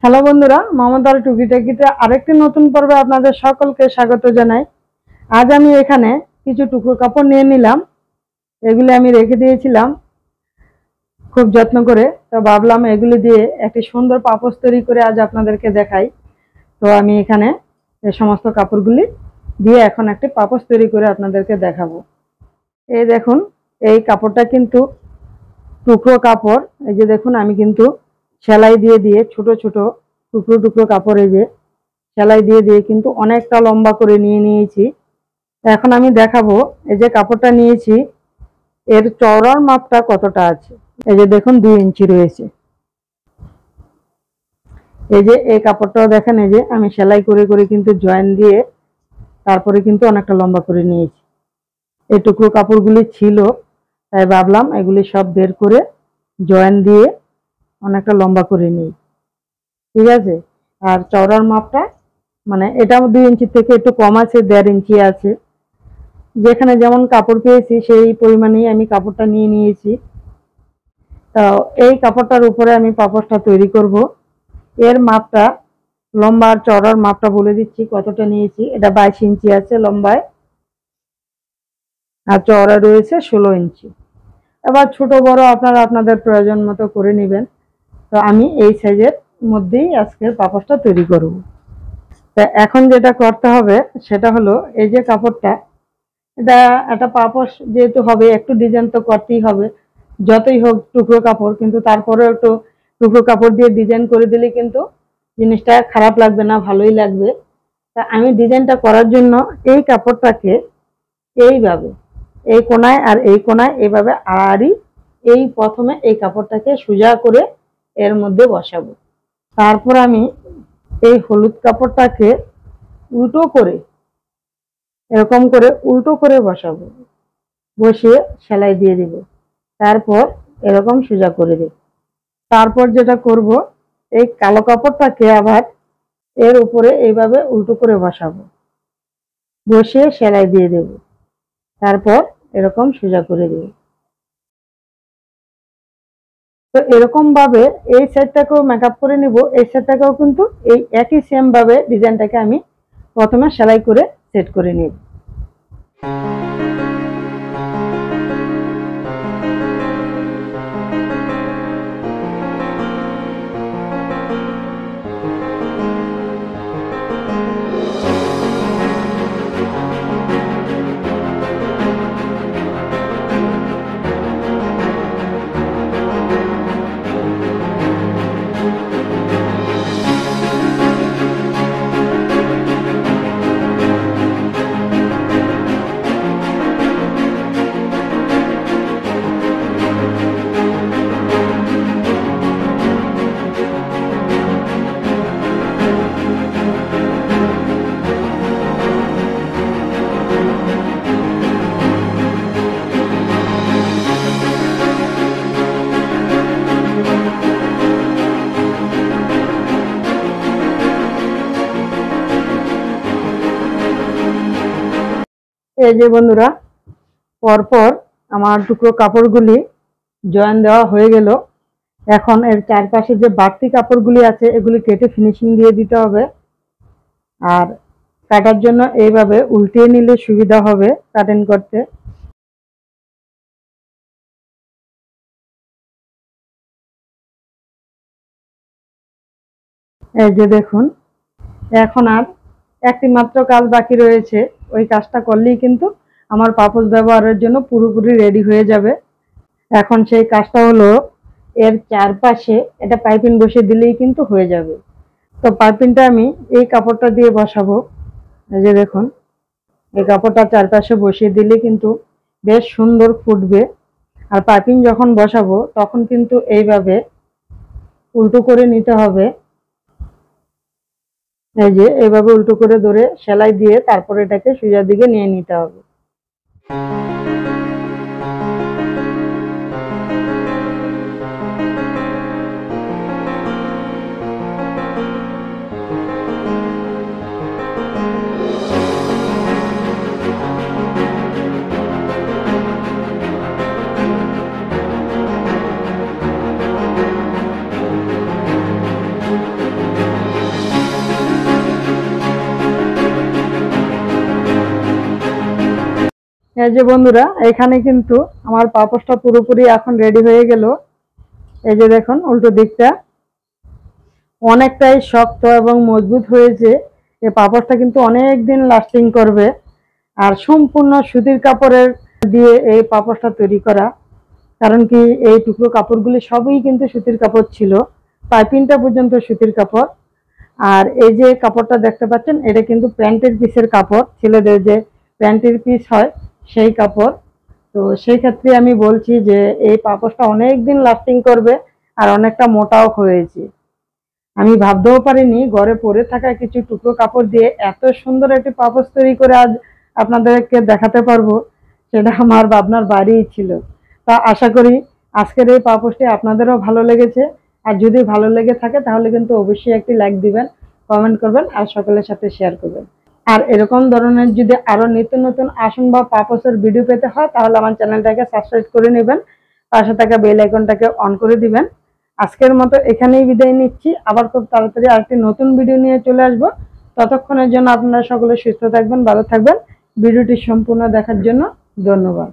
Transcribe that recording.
Hello বন্ধুরা, মমতার টুকিটাকিতে আরেকটি নতুন পর্বে আপনাদের সকলকে স্বাগত জানাই। আজ আমি এখানে কিছু টুকরো কাপড় নিয়ে নিলাম। এগুলি আমি রেখে দিয়েছিলাম খুব যত্ন করে, তো ভাবলাম এগুলি দিয়ে একটি সুন্দর পাপোশ তৈরি করে আজ আপনাদেরকে দেখাই। তো আমি এখানে এই সমস্ত কাপড়গুলি দিয়ে এখন একটি পাপোশ তৈরি করে আপনাদেরকে দেখাবো। এই দেখুন, এই কাপড়টা কিন্তু টুকরো কাপড়। এই যে দেখুন, আমি কিন্তু সেলাই দিয়ে দিয়ে ছোট ছোট টুকরো টুকরো কাপড় এই যে সেলাই দিয়ে দিয়ে কিন্তু অনেকটা লম্বা করে নিয়ে নিয়েছি। এখন আমি দেখাবো এই যে কাপড়টা নিয়েছি এর চওড়ার মাপটা কতটা আছে। এই যে দেখুন 2 ইঞ্চি রয়েছে। এই যে এই কাপড়টাও দেখেন, এই যে আমি সেলাই করে করে কিন্তু জয়েন দিয়ে তারপরে কিন্তু অনেকটা লম্বা করে নিয়েছি। এই টুকরো কাপড়গুলি ছিল, তাই ভাবলাম এগুলি সব বের করে জয়েন দিয়ে অনেকটা লম্বা করে নিই। ঠিক আছে। আর চওড়ার মাপটা মানে এটা 2 ইঞ্চি থেকে একটু কম আছে, 1.5 ইঞ্চি আছে। যেখানে যেমন কাপড় পেয়েছি সেই পরিমাণেই আমি কাপড়টা নিয়ে নিয়েছি। তো এই কাপড়টার উপরে আমি পাপোশটা তৈরি করব। এর মাপটা, লম্বা আর চওড়ার মাপটা বলে দিচ্ছি কতটা নিয়েছি। এটা 22 ইঞ্চি আছে লম্বায়, আর চওড়া রয়েছে 16 ইঞ্চি। এবার ছোট বড় আপনারা আপনাদের প্রয়োজন মতো করে নেবেন। তো আমি এই সাইজের মধ্যেই আজকের পাপোশটা তৈরি করব। তা এখন যেটা করতে হবে সেটা হলো, এই যে কাপড়টা, এটা একটা পাপোশ যেহেতু হবে একটু ডিজাইন তো করতেই হবে। যতই হোক টুকরো কাপড়, কিন্তু তারপরেও একটু টুকরো কাপড় দিয়ে ডিজাইন করে দিলে কিন্তু জিনিসটা খারাপ লাগবে না, ভালোই লাগবে। তা আমি ডিজাইনটা করার জন্য এই কাপড়টাকে এইভাবে এই কোনায় আর এই কোনায় এইভাবে আড়াআড়ি এই প্রথমে এই কাপড়টাকে সোজা করে এর মধ্যে বসাবো। তারপর আমি এই হলুদ কাপড়টাকে উল্টো করে এরকম করে উল্টো করে বসাবো, বসিয়ে সেলাই দিয়ে দিব। তারপর এরকম সোজা করে দেব। তারপর যেটা করব, এই কালো কাপড়টাকে আবার এর উপরে এইভাবে উল্টো করে বসাবো, বসিয়ে সেলাই দিয়ে দেব। তারপর এরকম সোজা করে দেব। তো এরকম ভাবে এই সাইডটাকেও মেকআপ করে নিব, এই সাইডটাকেও কিন্তু এই একই সেম ভাবে ডিজাইনটাকে আমি প্রথমে সেলাই করে সেট করে নিব। এই যে বন্ধুরা, পরপর আমার টুকরো কাপড়গুলি জয়েন দেওয়া হয়ে গেল। এখন এর চারপাশে যে বাড়তি কাপড়গুলি আছে এগুলি কেটে ফিনিশিং দিয়ে দিতে হবে। আর কাটার জন্য এইভাবে উল্টিয়ে নিলে সুবিধা হবে কাটিং করতে। এই যে দেখুন, এখন আর একটি মাত্র কাজ বাকি রয়েছে। ওই কাজটা করলেই কিন্তু আমার পাপোশ ব্যবহারের জন্য পুরোপুরি রেডি হয়ে যাবে। এখন সেই কাজটা হলো, এর চারপাশে এটা পাইপিং বসিয়ে দিলেই কিন্তু হয়ে যাবে। তো পাইপিংটা আমি এই কাপড়টা দিয়ে বসাবো। এই যে দেখুন, এই কাপড়টা চারপাশে বসিয়ে দিলে কিন্তু বেশ সুন্দর ফুটবে। আর পাইপিং যখন বসাবো তখন কিন্তু এইভাবে উল্টো করে নিতে হবে। এই যে এইভাবে উল্টো করে ধরে সেলাই দিয়ে তারপর এটাকে সোজা দিকে নিয়ে নিতে হবে। এই যে বন্ধুরা, এখানে কিন্তু আমার পাপোশটা পুরোপুরি এখন রেডি হয়ে গেল। এই যে দেখুন উল্টো দিকটা অনেকটাই শক্ত এবং মজবুত হয়েছে। এই পাপোশটা কিন্তু অনেক দিন লাস্টিং করবে। আর সম্পূর্ণ সুতির কাপড়ের দিয়ে এই পাপোশটা তৈরি করা, কারণ কি এই টুকরো কাপড়গুলি সবই কিন্তু সুতির কাপড় ছিল, পাইপিংটা পর্যন্ত সুতির কাপড়। আর এই যে কাপড়টা দেখতে পাচ্ছেন, এটা কিন্তু প্যান্টের পিসের কাপড়, ছেলেদের যে প্যান্টের পিস হয় সেই কাপড়। তো সেই ক্ষেত্রে আমি বলছি যে এই পাপোশটা অনেক দিন লাস্টিং করবে আর অনেকটা মোটাও হয়েছে। আমি ভাবতেও পারিনি ঘরে পরে থাকা কিছু টুকরো কাপড় দিয়ে এত সুন্দর একটি পাপোশ তৈরি করে আজ আপনাদেরকে দেখাতে পারবো, সেটা আমার ভাবনার বাইরেই ছিল। তা আশা করি আজকের এই পাপোশটি আপনাদেরও ভালো লেগেছে। আর যদি ভালো লেগে থাকে তাহলে কিন্তু অবশ্যই একটি লাইক দিবেন, কমেন্ট করবেন আর সকলের সাথে শেয়ার করবেন। আর এরকম ধরনের যদি আরো নিত্য নতুন আসন বা পাপোশের ভিডিও পেতে হয় তাহলে আমার চ্যানেলটাকে সাবস্ক্রাইব করে নেবেন, পাশে থাকা বেল আইকনটাকে অন করে দিবেন। আজকের মতো এখানেই বিদায় নিচ্ছি, আবার খুব তাড়াতাড়ি আরেকটি নতুন ভিডিও নিয়ে চলে আসব। ততক্ষণের জন্য আপনারা সকলে সুস্থ থাকবেন, ভালো থাকবেন। ভিডিওটি সম্পূর্ণ দেখার জন্য ধন্যবাদ।